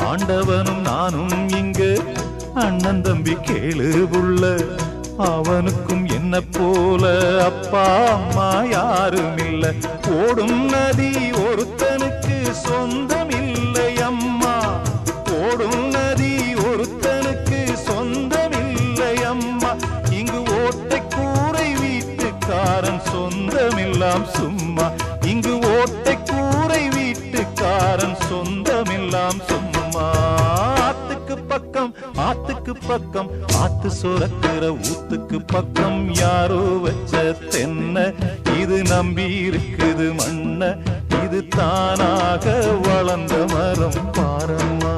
ஆண்டவனும் நானும் இங்கு அண்ணன் தம்பி கேளு புள்ள. அவனுக்கும் என்ன போல அப்பா அம்மா யாரும் இல்ல. ஓடும் நதி ஒருத்தனுக்கு சொந்தம் இல்லை அம்மா. ஓடும் நதி ஒருத்தனுக்கு சொந்தம் இல்லை அம்மா. இங்கு ஓட்டை கூரை வீட்டுக்காரன் சொந்தமெல்லாம் சும்மா. இங்கு ஓட்டை கூரை வீட்டுக்காரன் சொந்தமெல்லாம் சும்மா. ஆத்துக்கு பக்கம் ஆத்துக்கு பக்கம் ஆத்து சுரக்கிற ஊத்துக்கு பக்கம் யாரோ வச்ச தென்ன. இது நம்பி இருக்குது மண்ண. இது தானாக வளர்ந்த மரம் பாரம்மா.